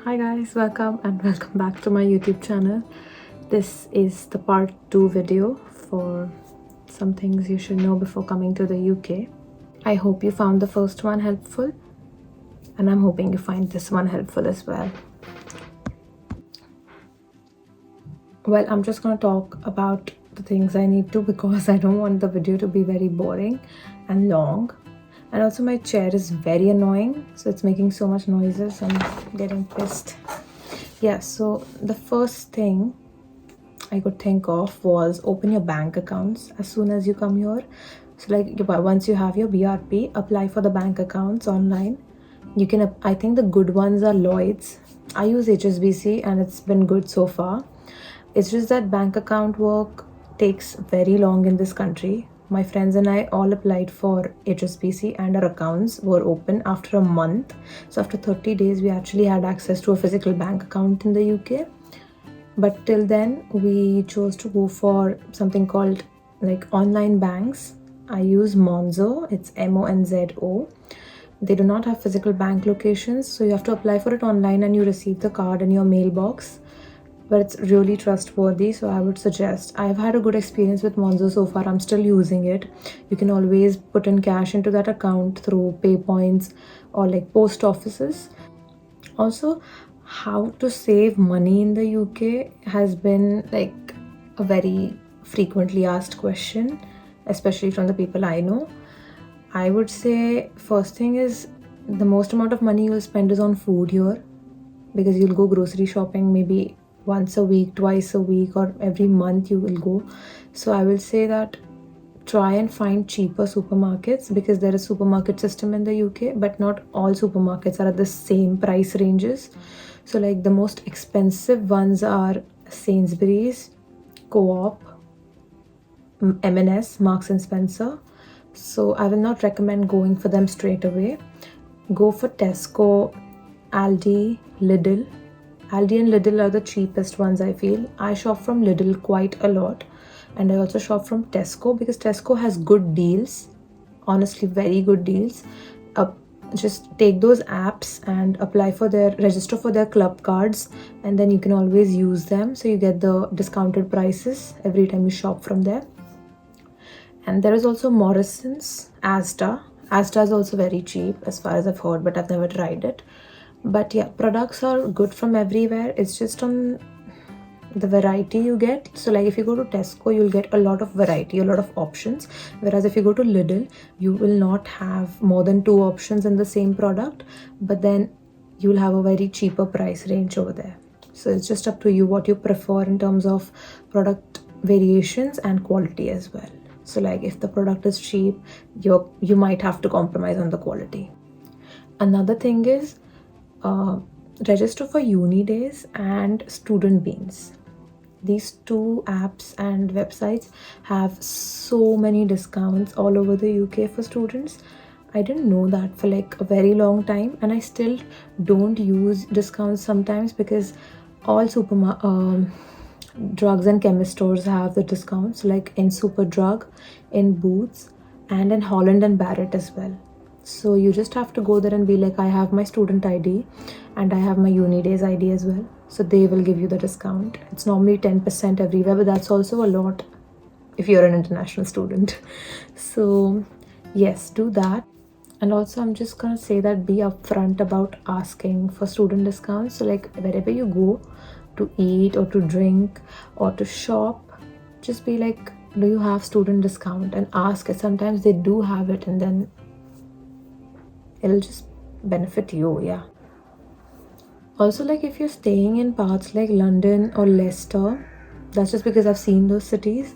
Hi guys, welcome back to my YouTube channel. This is the part 2 video for some things you should know before coming to the UK. I hope you found the first one helpful, and I'm hoping you find this one helpful as well. Well, I'm just going to talk about the things I need to because I don't want the video to be very boring and long. And also my chair is very annoying, so it's making so much noises. I'm getting pissed. Yeah, so the first thing I could think of was open your bank accounts as soon as you come here. So like once you have your BRP, apply for the bank accounts online. You can, I think the good ones are Lloyd's. I use HSBC and it's been good so far. It's just that bank account work takes very long in this country. My friends and I all applied for HSBC and our accounts were open after a month. So after 30 days, we actually had access to a physical bank account in the UK. But till then, we chose to go for something called like online banks. I use Monzo, it's Monzo. They do not have physical bank locations, so you have to apply for it online and you receive the card in your mailbox. But it's really trustworthy, so I would suggest. I've had a good experience with Monzo so far. I'm still using it. You can always put in cash into that account through pay points or like post offices. Also, how to save money in the UK has been like a very frequently asked question, especially from the people I know. I would say first thing is the most amount of money you'll spend is on food here, because you'll go grocery shopping maybe once a week, twice a week, or every month you will go. So I will say that try and find cheaper supermarkets, because there is supermarket system in the UK, but not all supermarkets are at the same price ranges. So like the most expensive ones are Sainsbury's, Co-op, M&S, Marks and Spencer. So I will not recommend going for them straight away. Go for Tesco, Aldi, Lidl. Aldi and Lidl are the cheapest ones, I feel. I shop from Lidl quite a lot, and I also shop from Tesco because Tesco has good deals, honestly very good deals. Just take those apps and register for their club cards, and then you can always use them, so you get the discounted prices every time you shop from there. And there is also Morrison's, Asda. Asda is also very cheap as far as I've heard, but I've never tried it. But yeah, products are good from everywhere. It's just on the variety you get. So like if you go to Tesco, you'll get a lot of variety, a lot of options. Whereas if you go to Lidl, you will not have more than 2 options in the same product, but then you'll have a very cheaper price range over there. So it's just up to you what you prefer in terms of product variations and quality as well. So like if the product is cheap, you might have to compromise on the quality. Another thing is register for uni days and student beans. These two apps and websites have so many discounts all over the UK for students. I didn't know that for like a very long time, and I still don't use discounts sometimes because all drugs and chemist stores have the discounts, like in Superdrug, in Boots, and in Holland and Barrett as well. So you just have to go there and be like, I have my student ID and I have my uni days ID as well. So they will give you the discount. It's normally 10% everywhere, but that's also a lot if you're an international student. So yes, do that. And also I'm just gonna say that be upfront about asking for student discounts. So like wherever you go to eat or to drink or to shop, just be like, do you have student discount? And ask it. Sometimes they do have it, and then it'll just benefit you. Yeah. Also, like if you're staying in parts like London or Leicester, that's just because I've seen those cities.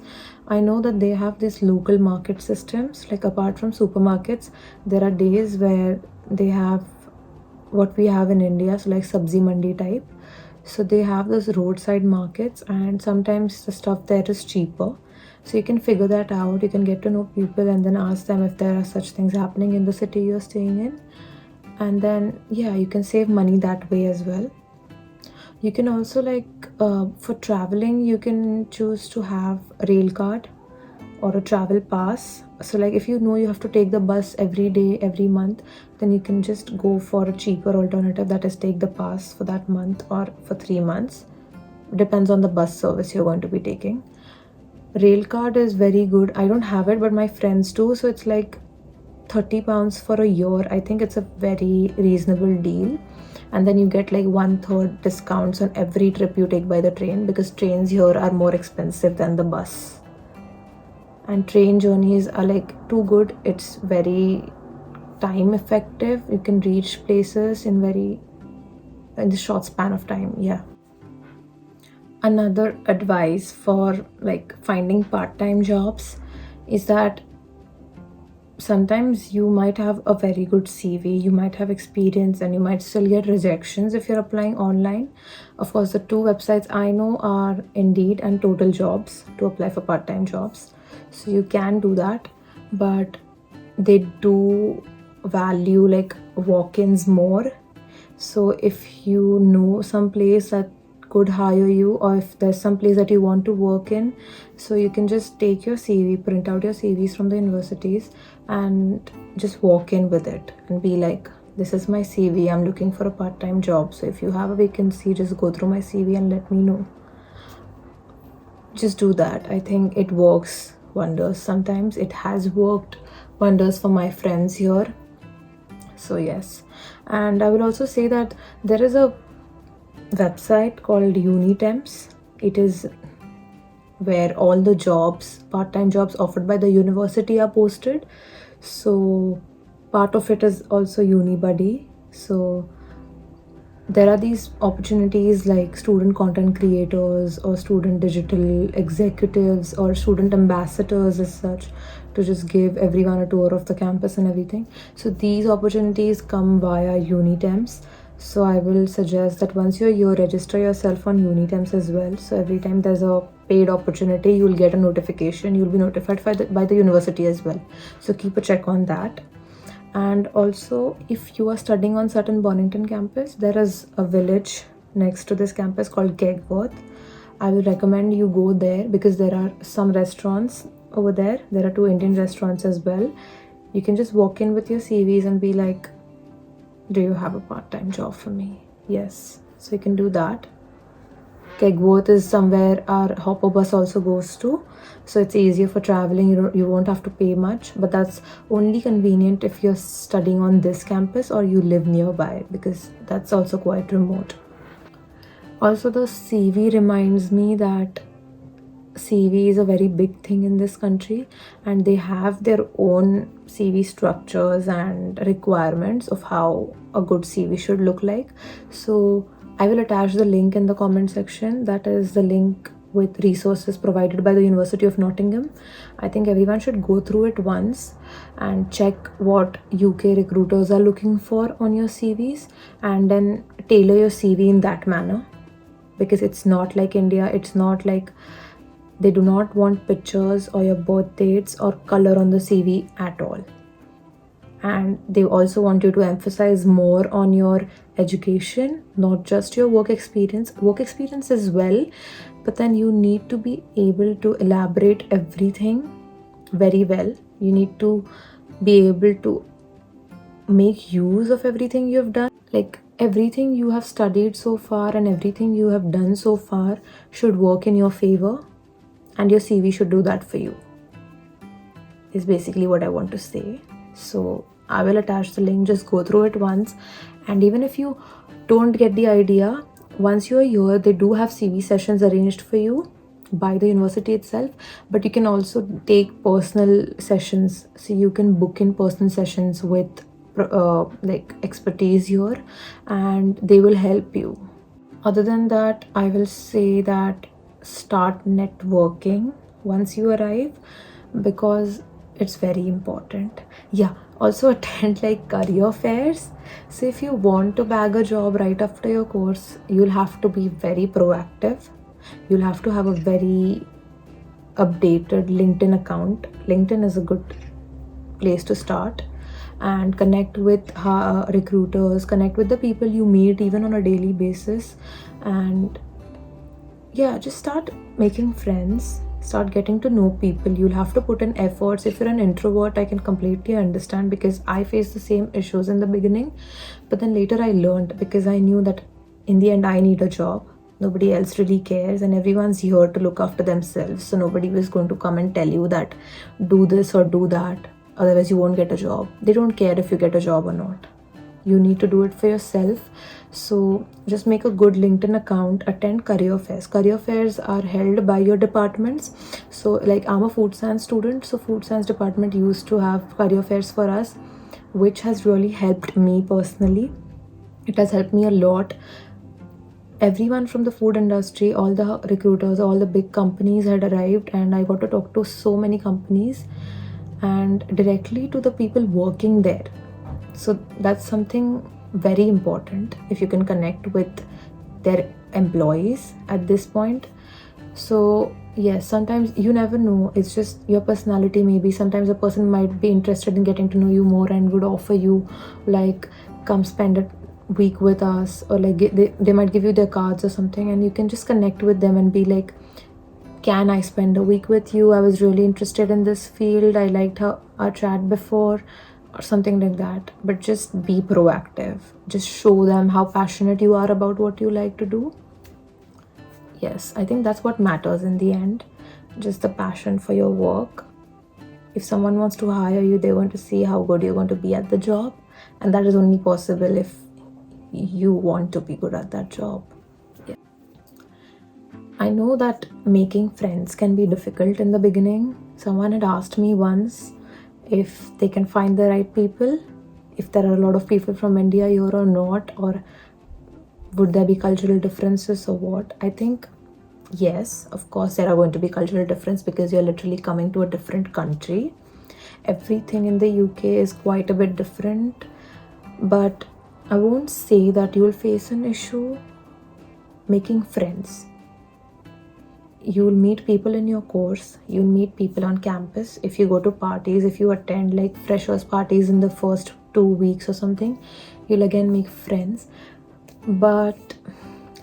I know that they have these local market systems. Like apart from supermarkets, there are days where they have what we have in India, so like sabzi mandi type. So they have those roadside markets, and sometimes the stuff there is cheaper. So you can figure that out. You can get to know people and then ask them if there are such things happening in the city you're staying in. And then yeah, you can save money that way as well. You can also like for traveling, you can choose to have a rail card. or a travel pass. So like if you know you have to take the bus every day, every month, then you can just go for a cheaper alternative, that is take the pass for that month or for 3 months. Depends on the bus service you're going to be taking. Rail card is very good. I don't have it, but my friends do. So it's like £30 for a year. I think it's a very reasonable deal. And then you get like 1/3 discounts on every trip you take by the train, because trains here are more expensive than the bus. And train journeys are like too good. It's very time effective. You can reach places in the short span of time. Yeah. Another advice for like finding part-time jobs is that sometimes you might have a very good CV, you might have experience, and you might still get rejections if you're applying online. Of course, the two websites I know are Indeed and Total Jobs to apply for part-time jobs. So you can do that, but they do value like walk-ins more. So if you know some place that could hire you, or if there's some place that you want to work in, so you can just take your CV, print out your CVs from the universities, and just walk in with it and be like, this is my CV, I'm looking for a part-time job, so if you have a vacancy, just go through my CV and let me know. Just do that. I think it works wonders. Sometimes it has worked wonders for my friends here. So yes. And I will also say that there is a website called Unitemps. It is where all the jobs, part-time jobs offered by the university are posted. So part of it is also UniBuddy. So there are these opportunities like student content creators or student digital executives or student ambassadors as such, to just give everyone a tour of the campus and everything. So these opportunities come via Unitemps. So I will suggest that once you're here, register yourself on Unitemps as well. So every time there's a paid opportunity, you'll get a notification. You'll be notified by the university as well. So keep a check on that. And also, if you are studying on certain Bonington campus, there is a village next to this campus called Kegworth. I will recommend you go there because there are some restaurants over there. There are 2 Indian restaurants as well. You can just walk in with your CVs and be like, do you have a part-time job for me? Yes. So you can do that. Kegworth is somewhere our hopper bus also goes to, so it's easier for traveling. You won't have to pay much, but that's only convenient if you're studying on this campus or you live nearby, because that's also quite remote. Also, the CV reminds me that CV is a very big thing in this country, and they have their own CV structures and requirements of how a good CV should look like. So I will attach the link in the comment section. That is the link with resources provided by the University of Nottingham. I think everyone should go through it once and check what UK recruiters are looking for on your CVs, and then tailor your CV in that manner, because it's not like India. It's not like they do not want pictures or your birth dates or color on the CV at all. And they also want you to emphasize more on your education, not just your work experience as well, but then you need to be able to elaborate everything very well. You need to be able to make use of everything you've done. Like everything you have studied so far and everything you have done so far should work in your favor, and your CV should do that for you, is basically what I want to say. So I will attach the link. Just go through it once, and even if you don't get the idea, once you are here, they do have CV sessions arranged for you by the university itself, but you can also take personal sessions. So you can book in personal sessions with like expertise here, and they will help you. Other than that, I will say that start networking once you arrive, because it's very important. Yeah, also attend like career fairs. So if you want to bag a job right after your course, you'll have to be very proactive. You'll have to have a very updated LinkedIn account. LinkedIn is a good place to start, and connect with recruiters, connect with the people you meet even on a daily basis, and yeah, just start making friends. Start getting to know people. You'll have to put in efforts. If you're an introvert, I can completely understand, because I faced the same issues in the beginning. But then later I learned, because I knew that in the end I need a job. Nobody else really cares, and everyone's here to look after themselves. So nobody was going to come and tell you that do this or do that, otherwise you won't get a job. They don't care if you get a job or not. You need to do it for yourself. So just make a good LinkedIn account, attend career fairs. Career fairs are held by your departments. So like, I'm a food science student, so food science department used to have career fairs for us, which has really helped me personally. It has helped me a lot. Everyone from the food industry, all the recruiters, all the big companies had arrived, and I got to talk to so many companies and directly to the people working there. So that's something very important, if you can connect with their employees at this point. So yes, sometimes you never know, it's just your personality. Maybe sometimes a person might be interested in getting to know you more and would offer you, like, come spend a week with us, or like they might give you their cards or something, and you can just connect with them and be like, can I spend a week with you? I was really interested in this field. I liked our chat before, or something like that. But just be proactive. Just show them how passionate you are about what you like to do. Yes, I think that's what matters in the end. Just the passion for your work. If someone wants to hire you, they want to see how good you're going to be at the job. And that is only possible if you want to be good at that job. I know that making friends can be difficult in the beginning. Someone had asked me once if they can find the right people, if there are a lot of people from India here or not, or would there be cultural differences or what. I think yes, of course there are going to be cultural differences, because you're literally coming to a different country. Everything in the UK is quite a bit different, but I won't say that you'll face an issue making friends. You'll meet people in your course, you'll meet people on campus. If you go to parties, if you attend like freshers parties in the first 2 weeks or something, you'll again make friends. But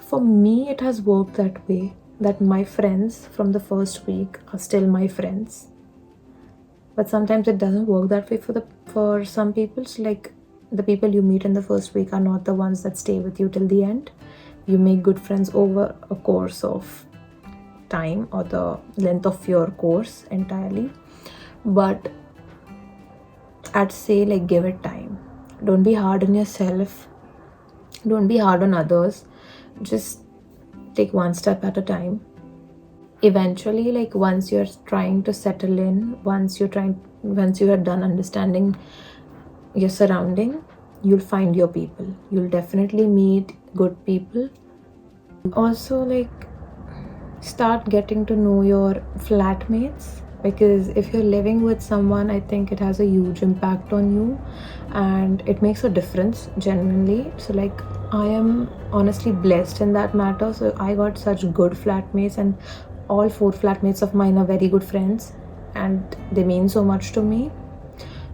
for me, it has worked that way, that my friends from the first week are still my friends. But sometimes it doesn't work that way for some people. So like, the people you meet in the first week are not the ones that stay with you till the end. You make good friends over a course of time, or the length of your course entirely. But I'd say, like, give it time. Don't be hard on yourself, don't be hard on others. Just take one step at a time. Eventually, like, once you're trying to settle in, once you are done understanding your surrounding, you'll find your people. You'll definitely meet good people. Also, like, start getting to know your flatmates, because if you're living with someone, I think it has a huge impact on you, and it makes a difference genuinely. So like, I am honestly blessed in that matter. So I got such good flatmates, and all 4 flatmates of mine are very good friends, and they mean so much to me.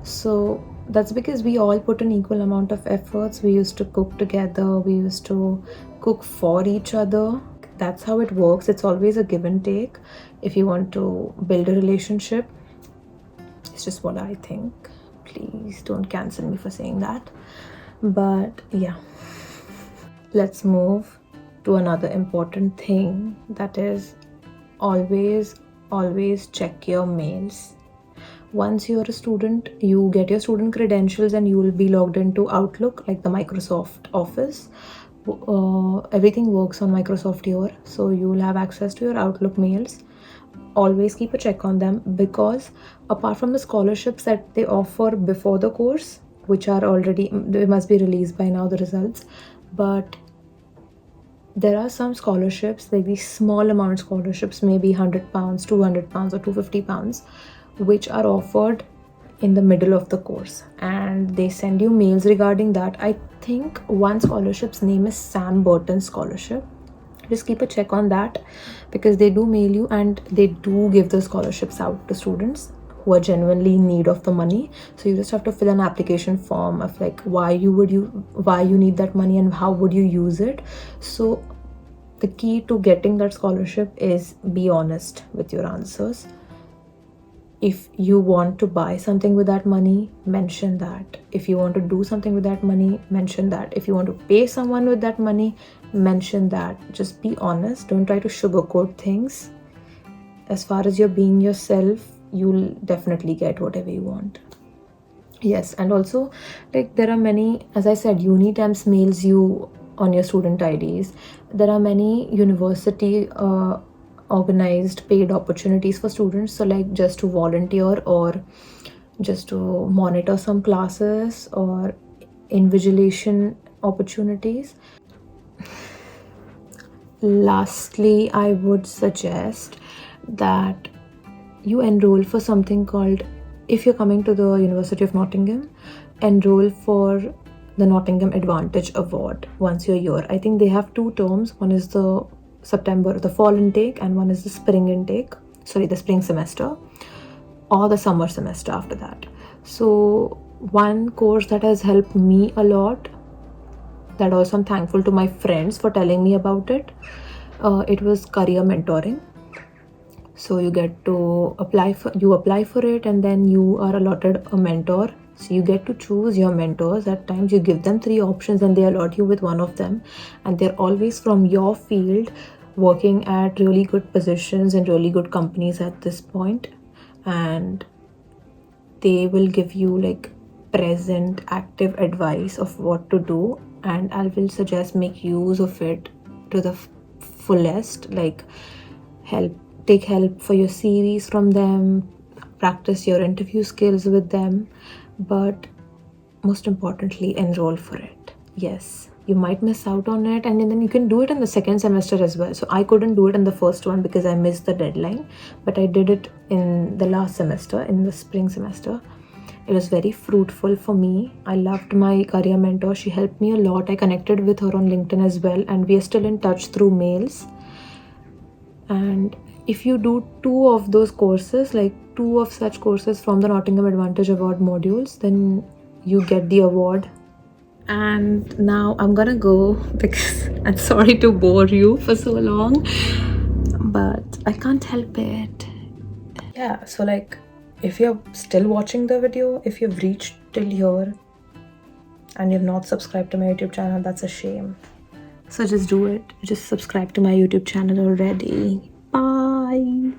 So that's because we all put an equal amount of efforts. We used to cook together, we used to cook for each other. That's how it works. It's always a give and take if you want to build a relationship. It's just what I think. Please don't cancel me for saying that. But yeah, let's move to another important thing, that is always check your mails. Once you're a student, you get your student credentials and you will be logged into Outlook, like the Microsoft Office. Everything works on Microsoft here, so you will have access to your Outlook mails. Always keep a check on them, because apart from the scholarships that they offer before the course, which are already, they must be released by now, the results, but there are some scholarships, like these small amount scholarships, maybe £100, £200 or £250, which are offered in the middle of the course, and they send you mails regarding that. I think one scholarship's name is Sam Burton Scholarship. Just keep a check on that, because they do mail you, and they do give the scholarships out to students who are genuinely in need of the money. So you just have to fill an application form of like why you need that money and how would you use it. So the key to getting that scholarship is be honest with your answers. If you want to buy something with that money, mention that. If you want to do something with that money, mention that. If you want to pay someone with that money, mention that. Just be honest. Don't try to sugarcoat things. As far as you're being yourself, you'll definitely get whatever you want. Yes, and also, like, there are many, as I said, Unitemps mails you on your student IDs. There are many university organized paid opportunities for students. So, like, just to volunteer or just to monitor some classes or invigilation opportunities. Lastly, I would suggest that you enroll for something called, if you're coming to the University of Nottingham, enroll for the Nottingham Advantage Award once you're here. I think they have two terms. One is the fall intake, and one is the spring intake. Sorry, the spring semester or the summer semester after that. So one course that has helped me a lot, that also I'm thankful to my friends for telling me about it. It was career mentoring. So you get to apply for it, and then you are allotted a mentor. So you get to choose your mentors. At times you give them 3 options and they allot you with one of them, and they're always from your field, working at really good positions and really good companies at this point. And they will give you like present active advice of what to do, and I will suggest make use of it to the fullest. Like, take help for your CVs from them, practice your interview skills with them, but most importantly, enroll for it. Yes, you might miss out on it, and then you can do it in the second semester as well. So I couldn't do it in the first one because I missed the deadline, but I did it in the last semester, in the spring semester. It was very fruitful for me. I loved my career mentor. She helped me a lot. I connected with her on LinkedIn as well, and we are still in touch through mails. And if you do 2 of those courses, like 2 of such courses from the Nottingham Advantage Award modules, then you get the award. And now I'm gonna go because I'm sorry to bore you for so long, but I can't help it. Yeah, so like, if you're still watching the video, if you've reached till here and you've not subscribed to my YouTube channel, that's a shame. So just do it. Just subscribe to my YouTube channel already. Bye.